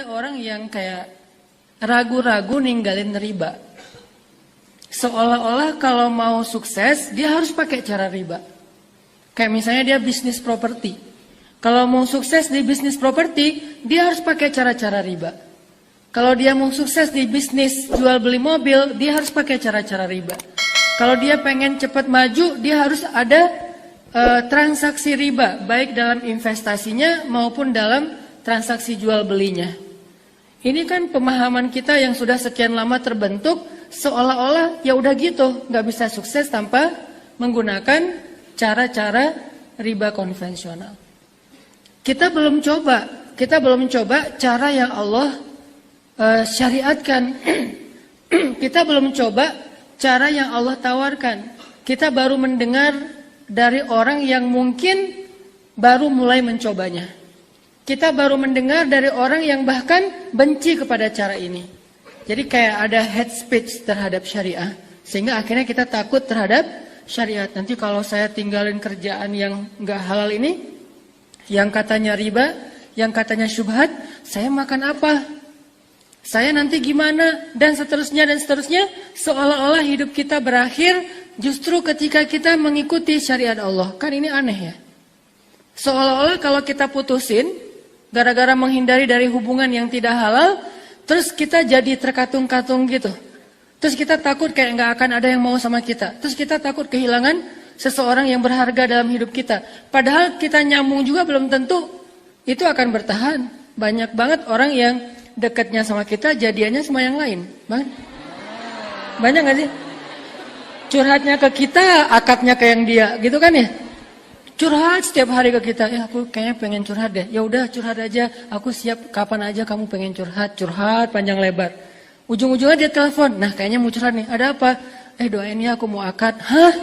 Orang yang kayak ragu-ragu ninggalin riba. Seolah-olah kalau mau sukses dia harus pakai cara riba. Kayak misalnya dia bisnis properti. Kalau mau sukses di bisnis properti, dia harus pakai cara-cara riba. Kalau dia mau sukses di bisnis jual beli mobil, dia harus pakai cara-cara riba. Kalau dia pengen cepat maju, dia harus ada transaksi riba, baik dalam investasinya maupun dalam transaksi jual belinya. Ini kan pemahaman kita yang sudah sekian lama terbentuk, seolah-olah ya udah gitu, nggak bisa sukses tanpa menggunakan cara-cara riba konvensional. Kita belum coba cara yang Allah syariatkan. Kita belum coba cara yang Allah tawarkan. Kita baru mendengar dari orang yang mungkin baru mulai mencobanya. Kita baru mendengar dari orang yang bahkan benci kepada cara ini. Jadi kayak ada hate speech terhadap syariah. Sehingga akhirnya kita takut terhadap syariat. Nanti kalau saya tinggalin kerjaan yang nggak halal ini, yang katanya riba, yang katanya syubhat, saya makan apa? Saya nanti gimana? Dan seterusnya dan seterusnya. Seolah-olah hidup kita berakhir justru ketika kita mengikuti syariat Allah. Kan ini aneh ya. Seolah-olah kalau kita putusin gara-gara menghindari dari hubungan yang tidak halal, terus kita jadi terkatung-katung gitu. Terus kita takut kayak nggak akan ada yang mau sama kita. Terus kita takut kehilangan seseorang yang berharga dalam hidup kita. Padahal kita nyambung juga belum tentu itu akan bertahan. Banyak banget orang yang dekatnya sama kita, jadiannya sama yang lain. Banyak nggak sih? Curhatnya ke kita, akadnya ke yang dia, gitu kan ya? Curhat setiap hari ke kita, ya aku kayaknya pengen curhat deh. Ya udah curhat aja, aku siap kapan aja kamu pengen curhat, curhat panjang lebar. Ujung-ujungnya dia telepon, nah kayaknya mau curhat nih, ada apa? Doain ya aku mau akad. Hah?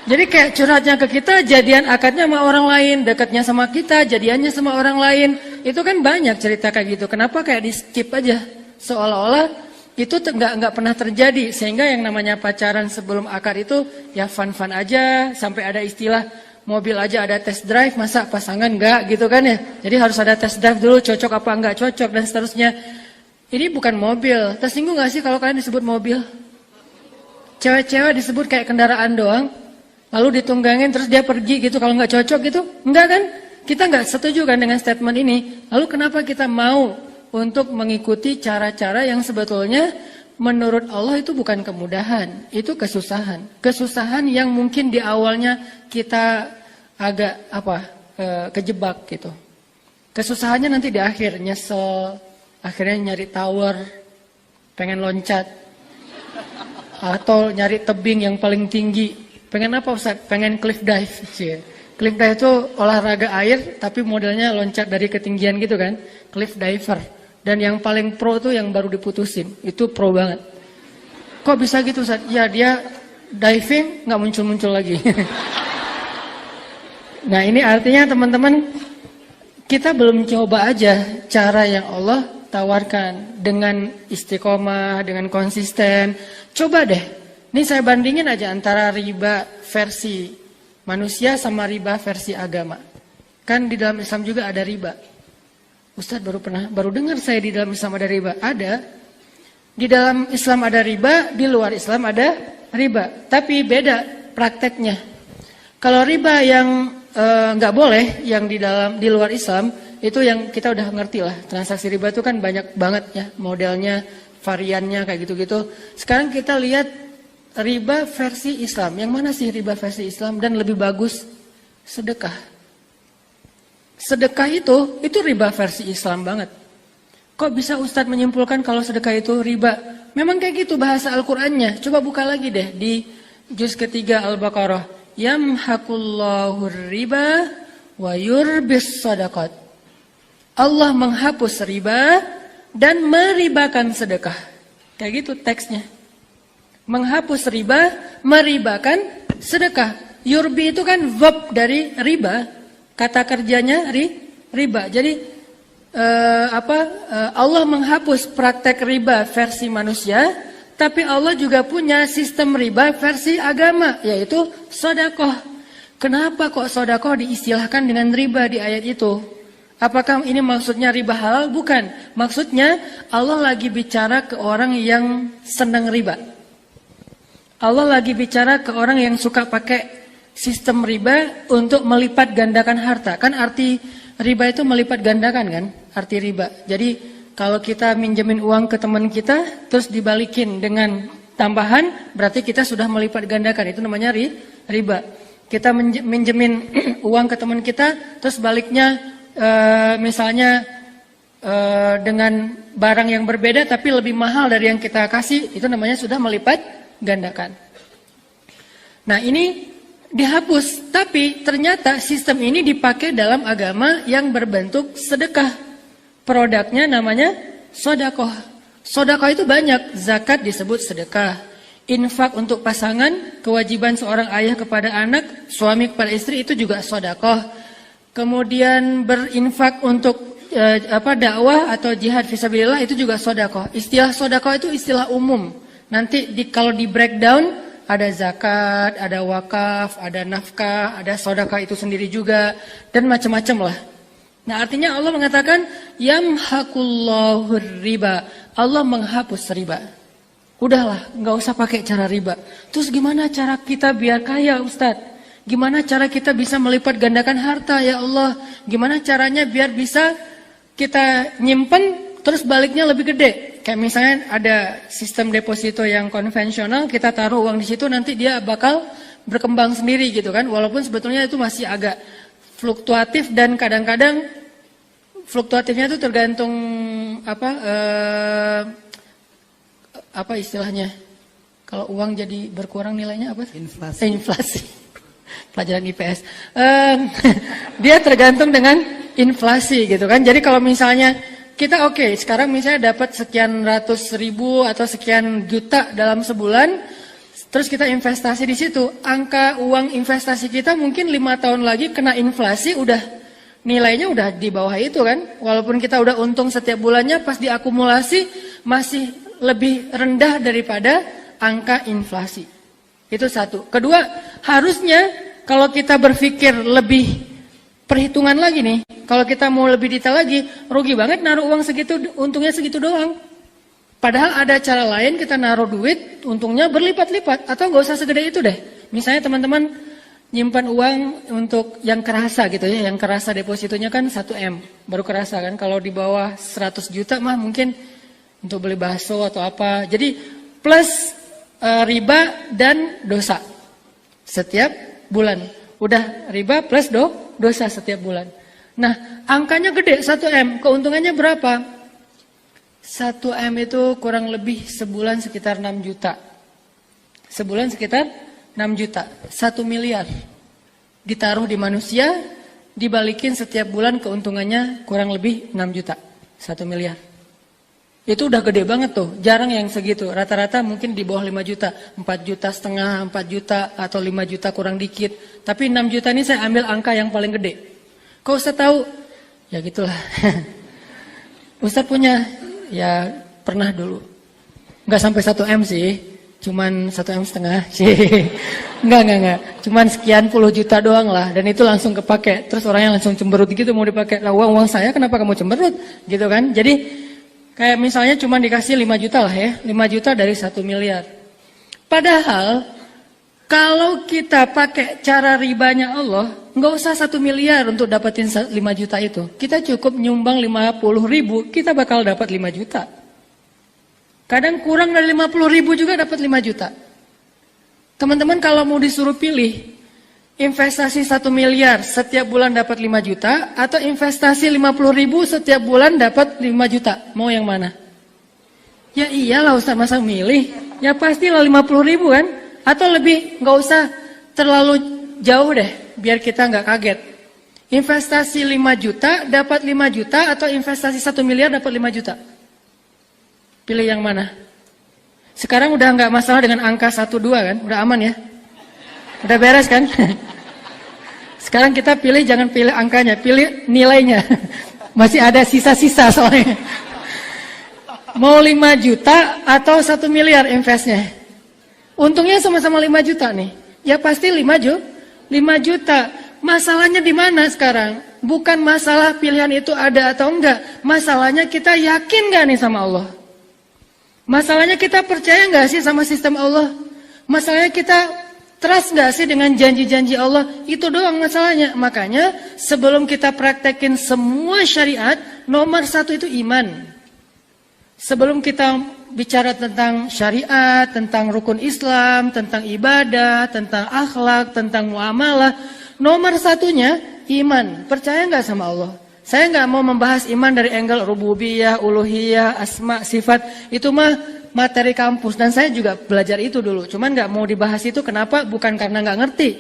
Jadi kayak curhatnya ke kita, jadian akadnya sama orang lain, dekatnya sama kita, jadiannya sama orang lain. Itu kan banyak cerita kayak gitu. Kenapa kayak di skip aja? Seolah-olah itu nggak pernah terjadi, sehingga yang namanya pacaran sebelum akad itu ya fun-fun aja, sampai ada istilah mobil aja ada test drive, masa pasangan nggak gitu kan ya? Jadi harus ada test drive dulu, cocok apa nggak cocok dan seterusnya. Ini bukan mobil. Tersinggung nggak sih kalau kalian disebut mobil? Cewek-cewek disebut kayak kendaraan doang, lalu ditunggangin terus dia pergi gitu kalau nggak cocok gitu? Enggak kan? Kita nggak setuju kan dengan statement ini. Lalu kenapa kita mau untuk mengikuti cara-cara yang sebetulnya menurut Allah itu bukan kemudahan, itu kesusahan. Kesusahan yang mungkin di awalnya kita agak kejebak gitu. Kesusahannya nanti di akhir, nyesel, akhirnya nyari tower, pengen loncat, atau nyari tebing yang paling tinggi. Pengen apa Ustaz? Pengen cliff dive. Cliff dive itu olahraga air tapi modelnya loncat dari ketinggian gitu kan, cliff diver. Dan yang paling pro tuh yang baru diputusin, itu pro banget. Kok bisa gitu Ustaz? Ya dia diving nggak muncul-muncul lagi. Nah ini artinya teman-teman, kita belum coba aja cara yang Allah tawarkan dengan istiqomah, dengan konsisten. Coba deh, ini saya bandingin aja antara riba versi manusia sama riba versi agama. Kan di dalam Islam juga ada riba. Ustadz baru dengar saya di dalam Islam ada riba. Ada. Di dalam Islam ada riba, di luar Islam ada riba. Tapi beda prakteknya. Kalau riba yang nggak boleh, yang di luar Islam, itu yang kita udah ngerti lah. Transaksi riba itu kan banyak banget ya modelnya, variannya kayak gitu-gitu. Sekarang kita lihat riba versi Islam. Yang mana sih riba versi Islam dan lebih bagus? Sedekah. Sedekah itu riba versi Islam banget. Kok bisa Ustadz menyimpulkan kalau sedekah itu riba? Memang kayak gitu bahasa Al-Qur'annya. Coba buka lagi deh di juz ketiga Al-Baqarah. Yamhaqullahu riba wa yurbis sadaqat. Allah menghapus riba dan meribakan sedekah. Kayak gitu teksnya. Menghapus riba, meribakan sedekah. Yurbi itu kan verb dari riba. Kata kerjanya riba. Jadi Allah menghapus praktek riba versi manusia, tapi Allah juga punya sistem riba versi agama, yaitu sedekah. Kenapa kok sedekah diistilahkan dengan riba di ayat itu? Apakah ini maksudnya riba halal? Bukan. Maksudnya Allah lagi bicara ke orang yang senang riba. Allah lagi bicara ke orang yang suka pakai sistem riba untuk melipat gandakan harta. Kan arti riba itu melipat gandakan kan? Arti riba. Jadi kalau kita minjemin uang ke teman kita, terus dibalikin dengan tambahan, berarti kita sudah melipat gandakan. Itu namanya riba. Kita minjemin uang ke teman kita, terus baliknya misalnya dengan barang yang berbeda tapi lebih mahal dari yang kita kasih, itu namanya sudah melipat gandakan. Nah ini dihapus, tapi ternyata sistem ini dipakai dalam agama yang berbentuk sedekah. Produknya namanya sodakoh. Sodakoh itu banyak, zakat disebut sedekah, infak untuk pasangan, kewajiban seorang ayah kepada anak, suami kepada istri itu juga sodakoh. Kemudian berinfak untuk dakwah atau jihad fisabilillah itu juga sodakoh. Istilah sodakoh itu istilah umum. Nanti kalau di breakdown ada zakat, ada wakaf, ada nafkah, ada sodakoh itu sendiri juga dan macam-macam lah. Nah artinya Allah mengatakan yamhaqullahu riba. Allah menghapus riba. Udahlah, nggak usah pakai cara riba. Terus gimana cara kita biar kaya, Ustadz? Gimana cara kita bisa melipat gandakan harta ya Allah? Gimana caranya biar bisa kita nyimpen terus baliknya lebih gede? Kayak misalnya ada sistem deposito yang konvensional, kita taruh uang di situ nanti dia bakal berkembang sendiri gitu kan? Walaupun sebetulnya itu masih agak fluktuatif dan kadang-kadang fluktuatifnya itu tergantung apa istilahnya? Kalau uang jadi berkurang nilainya apa? Inflasi. Inflasi. Pelajaran IPS. Dia tergantung dengan inflasi gitu kan. Jadi kalau misalnya kita sekarang misalnya dapat sekian ratus ribu atau sekian juta dalam sebulan, terus kita investasi di situ, angka uang investasi kita mungkin 5 tahun lagi kena inflasi udah nilainya udah di bawah itu kan. Walaupun kita udah untung setiap bulannya, pas diakumulasi masih lebih rendah daripada angka inflasi. Itu satu. Kedua, harusnya kalau kita berpikir lebih perhitungan lagi nih, kalau kita mau lebih detail lagi, rugi banget naruh uang segitu, untungnya segitu doang. Padahal ada cara lain kita naruh duit, untungnya berlipat-lipat, atau nggak usah segede itu deh. Misalnya teman-teman nyimpan uang untuk yang kerasa gitu ya, yang kerasa depositonya kan 1M, baru kerasa kan. Kalau di bawah 100 juta mah mungkin untuk beli bakso atau apa. Jadi plus riba dan dosa setiap bulan. Udah riba plus dosa setiap bulan. Nah, angkanya gede 1M, keuntungannya berapa? 1M itu kurang lebih sebulan sekitar 6 juta. Sebulan sekitar 6 juta. 1 miliar ditaruh di manusia, dibalikin setiap bulan keuntungannya kurang lebih 6 juta. 1 miliar. Itu udah gede banget tuh, jarang yang segitu. Rata-rata mungkin di bawah 5 juta, 4 juta setengah, 4 juta atau 5 juta kurang dikit. Tapi 6 juta ini saya ambil angka yang paling gede. Kok Ustaz tahu? Ya gitulah. Ustaz punya, ya pernah dulu. Nggak sampai 1M sih, cuman 1M setengah sih. Enggak. Cuman sekian puluh juta doang lah, dan itu langsung kepake. Terus orangnya langsung cemberut gitu mau dipakai. Lah uang saya kenapa kamu cemberut? Gitu kan. Jadi kayak misalnya cuma dikasih 5 juta lah ya, 5 juta dari 1 miliar. Padahal kalau kita pakai cara ribanya Allah, nggak usah 1 miliar untuk dapetin 5 juta itu. Kita cukup nyumbang 50 ribu, kita bakal dapat 5 juta. Kadang kurang dari 50 ribu juga dapat 5 juta. Teman-teman kalau mau disuruh pilih, investasi 1 miliar setiap bulan dapat 5 juta atau investasi 50 ribu setiap bulan dapat 5 juta, mau yang mana? Ya iyalah Ustaz, masa milih? Ya pastilah 50 ribu kan? Atau lebih, nggak usah terlalu jauh deh, biar kita nggak kaget. Investasi 5 juta dapat 5 juta atau investasi 1 miliar dapat 5 juta? Pilih yang mana? Sekarang udah nggak masalah dengan angka 1-2 kan? Udah aman ya? Udah beres kan? Sekarang kita pilih, jangan pilih angkanya, pilih nilainya. Masih ada sisa-sisa soalnya. Mau 5 juta atau 1 miliar investnya? Untungnya sama-sama 5 juta nih. Ya pasti 5 juta. Masalahnya di mana sekarang? Bukan masalah pilihan itu ada atau enggak. Masalahnya kita yakin gak nih sama Allah? Masalahnya kita percaya gak sih sama sistem Allah? Masalahnya kita trust gak sih dengan janji-janji Allah? Itu doang masalahnya. Makanya sebelum kita praktekin semua syariat, nomor satu itu iman. Sebelum kita bicara tentang syariat, tentang rukun Islam, tentang ibadah, tentang akhlak, tentang muamalah, nomor satunya iman. Percaya nggak sama Allah? Saya nggak mau membahas iman dari angle rububiyah, uluhiyah, asma, sifat. Itu mah materi kampus dan saya juga belajar itu dulu. Cuman nggak mau dibahas itu. Kenapa? Bukan karena nggak ngerti.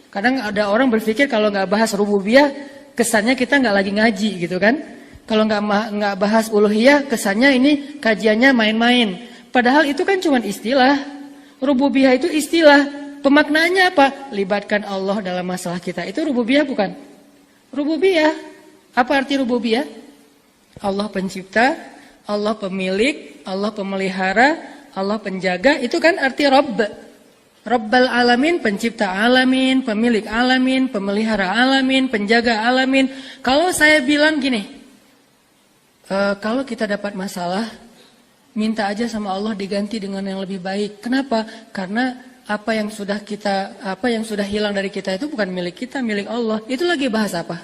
Kadang ada orang berpikir kalau nggak bahas rububiyah, kesannya kita nggak lagi ngaji gitu kan? Kalau nggak bahas uluhiyah, kesannya ini kajiannya main-main. Padahal itu kan cuma istilah. Rububiyah itu istilah. Pemaknaannya apa? Libatkan Allah dalam masalah kita. Itu rububiyah bukan? Rububiyah. Apa arti rububiyah? Allah pencipta, Allah pemilik, Allah pemelihara, Allah penjaga. Itu kan arti Rabb. Rabbal alamin, pencipta alamin, pemilik alamin, pemelihara alamin, penjaga alamin. Kalau saya bilang gini, kalau kita dapat masalah, minta aja sama Allah diganti dengan yang lebih baik. Kenapa? Karena apa yang sudah hilang dari kita itu bukan milik kita, milik Allah. Itu lagi bahas apa?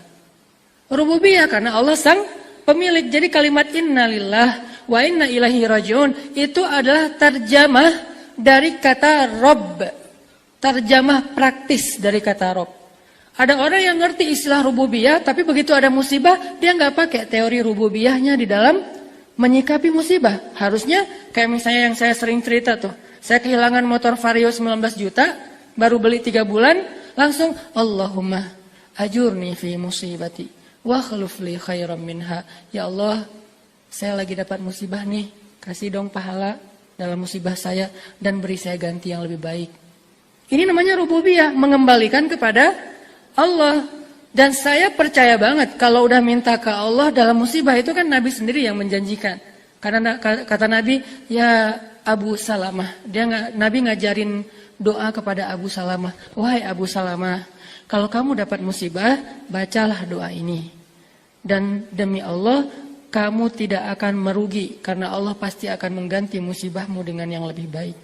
Rububiyah, karena Allah sang pemilik. Jadi kalimat innalillah wa inna ilaihi rajiun itu adalah terjemah dari kata Rabb. Terjemah praktis dari kata Rabb. Ada orang yang ngerti istilah rububiyah, tapi begitu ada musibah, dia nggak pakai teori rububiyahnya di dalam menyikapi musibah. Harusnya kayak misalnya yang saya sering cerita tuh. Saya kehilangan motor Vario 19 juta, baru beli 3 bulan, langsung Allahumma ajurni fi musibati wa khluf li khairam minha. Ya Allah, saya lagi dapat musibah nih, kasih dong pahala dalam musibah saya dan beri saya ganti yang lebih baik. Ini namanya rububiyah, mengembalikan kepada Allah. Dan saya percaya banget kalau udah minta ke Allah dalam musibah itu kan Nabi sendiri yang menjanjikan. Karena kata Nabi, ya Abu Salamah, Nabi ngajarin doa kepada Abu Salamah. Wahai Abu Salamah, kalau kamu dapat musibah, bacalah doa ini. Dan demi Allah, kamu tidak akan merugi karena Allah pasti akan mengganti musibahmu dengan yang lebih baik.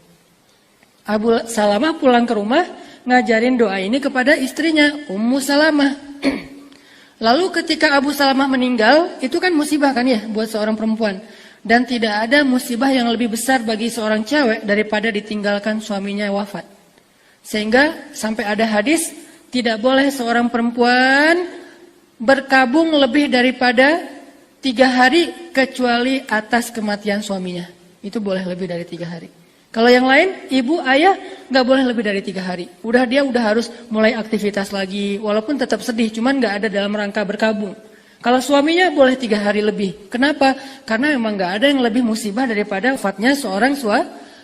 Abu Salamah pulang ke rumah, ngajarin doa ini kepada istrinya, Ummu Salamah. Lalu ketika Abu Salamah meninggal, itu kan musibah kan ya buat seorang perempuan. Dan tidak ada musibah yang lebih besar bagi seorang cewek daripada ditinggalkan suaminya wafat. Sehingga sampai ada hadis, tidak boleh seorang perempuan berkabung lebih daripada 3 hari kecuali atas kematian suaminya. Itu boleh lebih dari 3 hari. Kalau yang lain, ibu, ayah, gak boleh lebih dari 3 hari. Dia udah harus mulai aktivitas lagi, walaupun tetap sedih, cuman gak ada dalam rangka berkabung. Kalau suaminya boleh 3 hari lebih. Kenapa? Karena memang gak ada yang lebih musibah daripada wafatnya seorang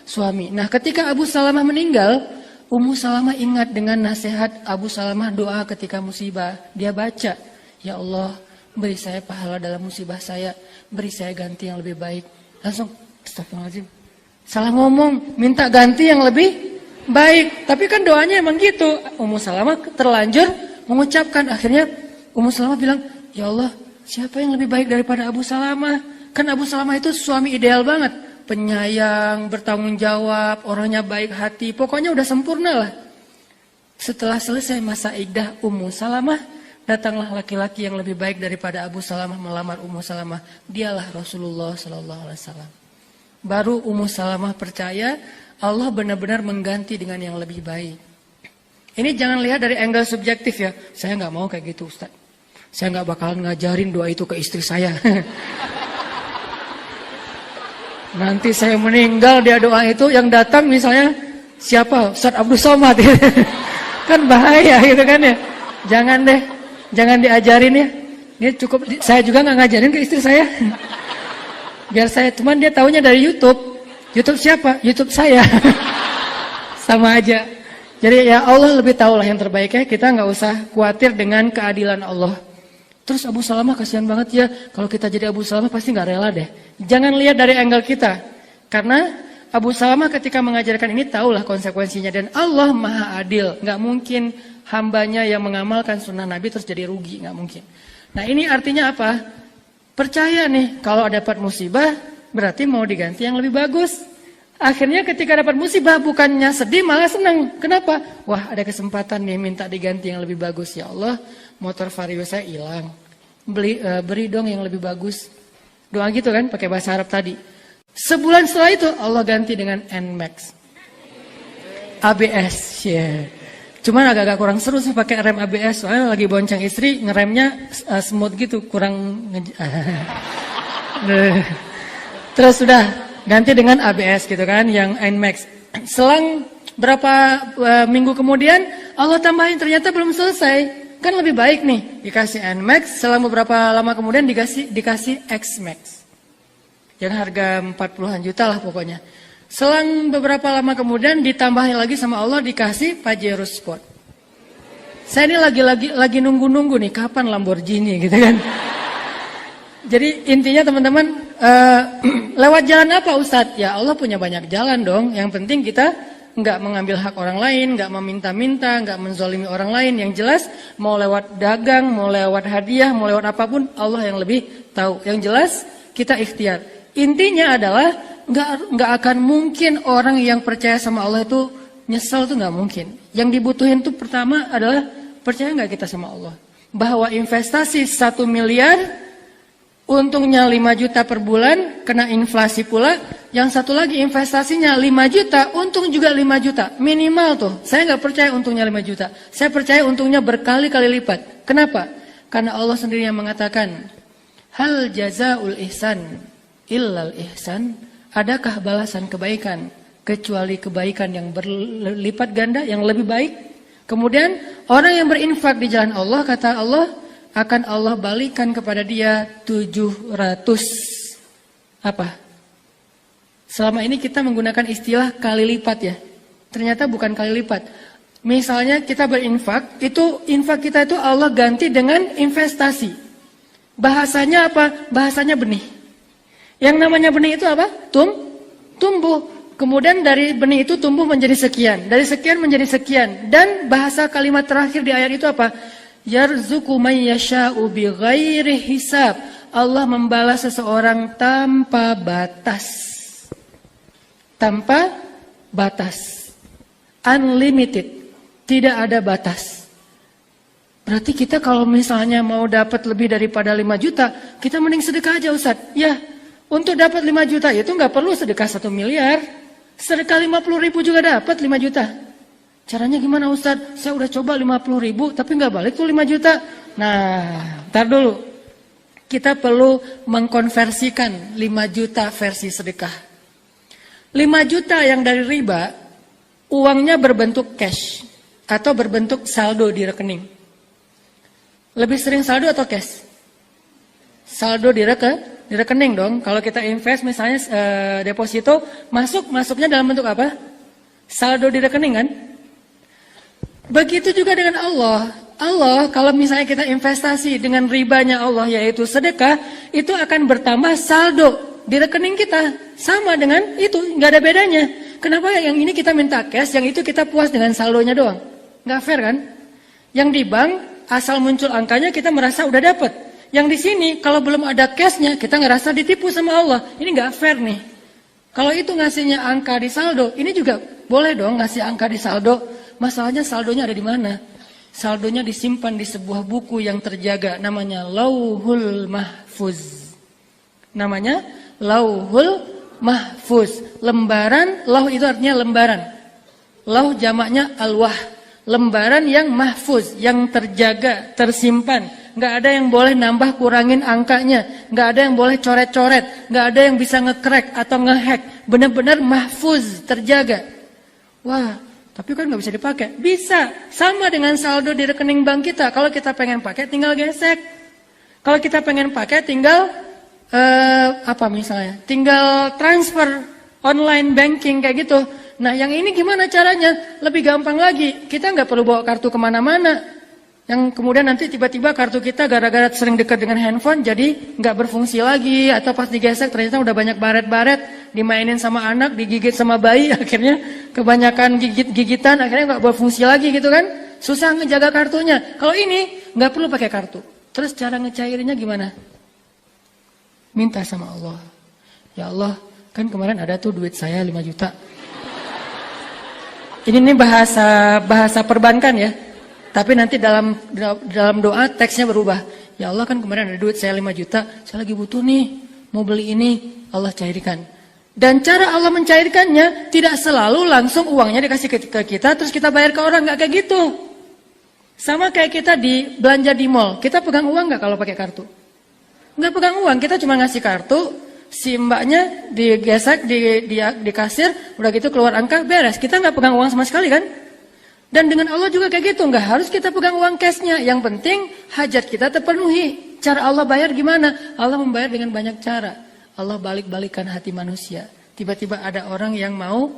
suami. Nah, ketika Abu Salamah meninggal, Ummu Salamah ingat dengan nasihat Abu Salamah doa ketika musibah. Dia baca, ya Allah, beri saya pahala dalam musibah saya, beri saya ganti yang lebih baik. Langsung, astagfirullahaladzim. Salah ngomong, minta ganti yang lebih baik. Tapi kan doanya emang gitu. Ummu Salamah terlanjur mengucapkan. Akhirnya Ummu Salamah bilang, ya Allah, siapa yang lebih baik daripada Abu Salamah? Kan Abu Salamah itu suami ideal banget. Penyayang, bertanggung jawab, orangnya baik hati. Pokoknya udah sempurna lah. Setelah selesai masa iddah Ummu Salamah, datanglah laki-laki yang lebih baik daripada Abu Salamah melamar Ummu Salamah. Dialah Rasulullah SAW. Baru Ummu Salamah percaya Allah benar-benar mengganti dengan yang lebih baik. Ini jangan lihat dari angle subjektif ya. Saya nggak mau kayak gitu Ustaz. Saya nggak bakalan ngajarin doa itu ke istri saya. Nanti saya meninggal dia doa itu yang datang misalnya siapa? Ustaz Abdul Somad. Kan bahaya gitu kan ya. Jangan deh. Jangan diajarin ya. Ini cukup saya juga nggak ngajarin ke istri saya. Biar saya, cuman dia taunya dari YouTube. YouTube siapa? YouTube saya. Sama aja. Jadi ya Allah lebih tahu lah yang terbaik ya. Kita nggak usah khawatir dengan keadilan Allah. Terus Abu Salamah kasihan banget ya. Kalau kita jadi Abu Salamah pasti nggak rela deh. Jangan lihat dari angle kita. Karena Abu Salamah ketika mengajarkan ini tahulah konsekuensinya. Dan Allah maha adil. Nggak mungkin hambanya yang mengamalkan sunnah Nabi terus jadi rugi. Nggak mungkin. Nah ini artinya apa? Percaya nih, kalau dapat musibah berarti mau diganti yang lebih bagus. Akhirnya ketika dapat musibah bukannya sedih malah senang. Kenapa? Wah ada kesempatan nih minta diganti yang lebih bagus. Ya Allah, motor Vario saya hilang. Beri dong yang lebih bagus. Doa gitu kan pakai bahasa Arab tadi. Sebulan setelah itu Allah ganti dengan NMAX. ABS, yeah. Cuman agak-agak kurang seru sih pakai rem ABS. Soalnya lagi bonceng istri, ngeremnya smooth gitu, kurang Terus sudah ganti dengan ABS gitu kan, yang NMAX. Selang berapa minggu kemudian Allah tambahin, ternyata belum selesai. Kan lebih baik nih, dikasih NMAX, selang beberapa lama kemudian dikasih XMAX. Yang harga 40-an juta lah pokoknya. Selang beberapa lama kemudian ditambahin lagi sama Allah, dikasih Pajero Sport. Saya ini lagi nunggu-nunggu nih kapan Lamborghini gitu kan. Jadi intinya teman-teman, lewat jalan apa Ustadz? Ya Allah punya banyak jalan dong. Yang penting kita nggak mengambil hak orang lain, nggak meminta-minta, nggak menzolimi orang lain. Yang jelas mau lewat dagang, mau lewat hadiah, mau lewat apapun, Allah yang lebih tahu. Yang jelas kita ikhtiar. Intinya adalah nggak akan mungkin orang yang percaya sama Allah itu nyesel, tuh nggak mungkin. Yang dibutuhin tuh pertama adalah percaya nggak kita sama Allah, bahwa investasi 1 miliar untungnya 5 juta per bulan, kena inflasi pula. Yang satu lagi investasinya 5 juta, untung juga 5 juta. Minimal tuh, saya nggak percaya untungnya 5 juta. Saya percaya untungnya berkali-kali lipat. Kenapa? Karena Allah sendiri yang mengatakan, hal jazaul ihsan illal ihsan. Adakah balasan kebaikan kecuali kebaikan yang berlipat ganda, yang lebih baik? Kemudian orang yang berinfak di jalan Allah, kata Allah, akan Allah balikan kepada dia 700 apa? Selama ini kita menggunakan istilah kali lipat ya. Ternyata bukan kali lipat. Misalnya kita berinfak, itu infak kita itu Allah ganti dengan investasi. Bahasanya apa? Bahasanya benih. Yang namanya benih itu apa? Tumbuh. Kemudian dari benih itu tumbuh menjadi sekian. Dari sekian menjadi sekian. Dan bahasa kalimat terakhir di ayat itu apa? Yarzuqu may yasha'u bighairi hisab. Allah membalas seseorang tanpa batas. Tanpa batas. Unlimited. Tidak ada batas. Berarti kita kalau misalnya mau dapat lebih daripada 5 juta, kita mending sedekah aja Ustaz. Ya, untuk dapat 5 juta itu nggak perlu sedekah 1 miliar. Sedekah 50.000 juga dapat 5 juta. Caranya gimana Ustadz? Saya udah coba 50.000 tapi nggak balik tuh 5 juta. Nah, ntar dulu. Kita perlu mengkonversikan 5 juta versi sedekah. 5 juta yang dari riba, uangnya berbentuk cash atau berbentuk saldo di rekening. Lebih sering saldo atau cash? Saldo di rekening dong. Kalau kita invest misalnya deposito, masuknya dalam bentuk apa? Saldo di rekening kan? Begitu juga dengan Allah. Allah kalau misalnya kita investasi dengan ribanya Allah yaitu sedekah, itu akan bertambah saldo di rekening kita. Sama dengan itu, nggak ada bedanya. Kenapa yang ini kita minta cash, yang itu kita puas dengan saldonya doang? Nggak fair kan? Yang di bank asal muncul angkanya kita merasa udah dapet. Yang di sini kalau belum ada cashnya kita ngerasa ditipu sama Allah. Ini nggak fair nih. Kalau itu ngasihnya angka di saldo, ini juga boleh dong ngasih angka di saldo. Masalahnya saldonya ada di mana? Saldonya disimpan di sebuah buku yang terjaga, namanya Lauhul Mahfuz. Namanya Lauhul Mahfuz. Lembaran, lauh itu artinya lembaran. Lauh jamaknya alwah. Lembaran yang mahfuz, yang terjaga, tersimpan. Nggak ada yang boleh nambah kurangin angkanya. Nggak ada yang boleh coret-coret. Nggak ada yang bisa nge-crack atau nge-hack. Benar-benar mahfuz, terjaga. Wah, tapi kan nggak bisa dipakai. Bisa, sama dengan saldo di rekening bank kita. Kalau kita pengen pakai, tinggal gesek. Kalau kita pengen pakai, tinggal apa misalnya? Tinggal transfer online banking kayak gitu. Nah, yang ini gimana caranya? Lebih gampang lagi. Kita nggak perlu bawa kartu kemana-mana. Yang kemudian nanti tiba-tiba kartu kita gara-gara sering dekat dengan handphone jadi nggak berfungsi lagi. Atau pas digesek ternyata udah banyak baret-baret. Dimainin sama anak, digigit sama bayi. Akhirnya kebanyakan gigitan akhirnya nggak berfungsi lagi gitu kan. Susah ngejaga kartunya. Kalau ini nggak perlu pakai kartu. Terus cara ngecairinnya gimana? Minta sama Allah. Ya Allah, kan kemarin ada tuh duit saya 5 juta. Ini nih bahasa perbankan ya. Tapi nanti dalam doa teksnya berubah. Ya Allah, kan kemarin ada duit saya 5 juta, saya lagi butuh nih, mau beli ini, Allah cairkan. Dan cara Allah mencairkannya tidak selalu langsung uangnya dikasih ke kita terus kita bayar ke orang, nggak kayak gitu. Sama kayak kita di belanja di mall, kita pegang uang nggak kalau pakai kartu? Nggak pegang uang, kita cuma ngasih kartu, si mbaknya digesek di kasir, udah gitu keluar angka, beres. Kita nggak pegang uang sama sekali kan? Dan dengan Allah juga kayak gitu, nggak harus kita pegang uang cashnya. Yang penting hajat kita terpenuhi. Cara Allah bayar gimana? Allah membayar dengan banyak cara. Allah balik-balikan hati manusia. Tiba-tiba ada orang yang mau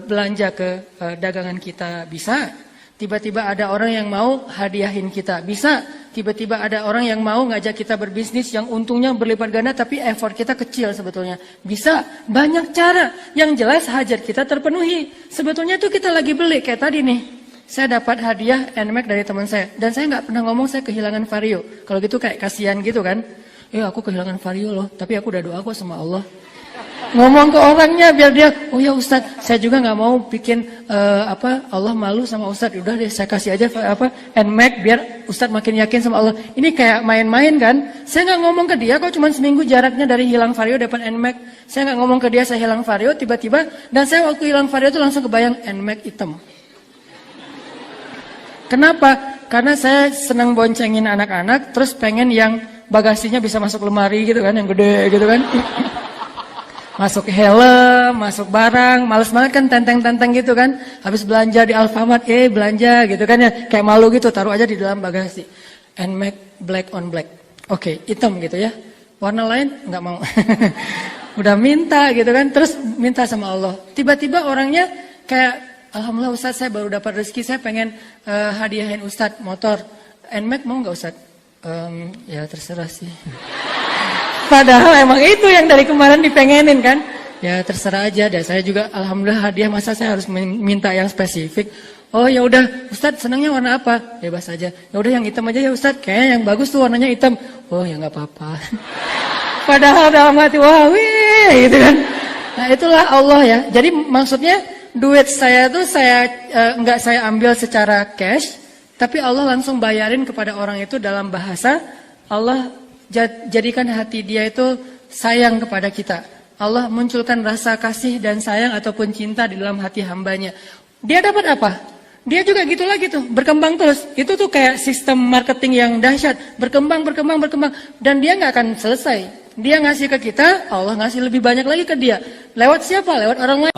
belanja ke dagangan kita, bisa. Tiba-tiba ada orang yang mau hadiahin kita, bisa. Tiba-tiba ada orang yang mau ngajak kita berbisnis yang untungnya berlipat ganda tapi effort kita kecil sebetulnya. Bisa, banyak cara. Yang jelas hajat kita terpenuhi. Sebetulnya itu kita lagi beli, kayak tadi nih. Saya dapat hadiah NMAX dari teman saya. Dan saya nggak pernah ngomong saya kehilangan Vario. Kalau gitu kayak kasihan gitu kan. Aku kehilangan Vario loh, tapi aku udah doa kok sama Allah. Ngomong ke orangnya biar dia, oh ya Ustadz, saya juga nggak mau bikin Allah malu sama Ustadz. Udah deh, saya kasih aja NMAX biar Ustadz makin yakin sama Allah. Ini kayak main-main kan? Saya nggak ngomong ke dia kok, cuma seminggu jaraknya dari hilang Vario dapat NMAX. Saya nggak ngomong ke dia saya hilang Vario tiba-tiba, dan saya waktu hilang Vario itu langsung kebayang NMAX hitam. Kenapa? Karena saya senang boncengin anak-anak, terus pengen yang bagasinya bisa masuk lemari gitu kan, yang gede gitu kan. Masuk helm, masuk barang, males banget kan tenteng-tenteng gitu kan. Habis belanja di Alfamart, belanja gitu kan ya. Kayak malu gitu, taruh aja di dalam bagasi. NMAX black on black. Oke, hitam gitu ya. Warna lain nggak mau. Udah minta gitu kan, terus minta sama Allah. Tiba-tiba orangnya kayak, alhamdulillah Ustadz saya baru dapat rezeki, saya pengen hadiahin Ustadz motor. NMAX mau nggak Ustadz? Ya terserah sih. Padahal emang itu yang dari kemarin dipengenin kan. Ya terserah aja deh. Saya juga alhamdulillah hadiah, masa saya harus minta yang spesifik. Oh ya udah, Ustadz senangnya warna apa? Bebas aja. Ya udah yang hitam aja ya Ustadz. Kayaknya yang bagus tuh warnanya hitam. Oh ya nggak apa-apa. Padahal dalam hati wah gitu kan. Nah itulah Allah ya. Jadi maksudnya duit saya tuh nggak saya ambil secara cash, tapi Allah langsung bayarin kepada orang itu dalam bahasa Allah. Jadikan hati dia itu sayang kepada kita. Allah munculkan rasa kasih dan sayang ataupun cinta di dalam hati hambanya. Dia dapat apa? Dia juga gitu lagi tuh, berkembang terus. Itu tuh kayak sistem marketing yang dahsyat. Berkembang. Dan dia nggak akan selesai. Dia ngasih ke kita, Allah ngasih lebih banyak lagi ke dia. Lewat siapa? Lewat orang lain.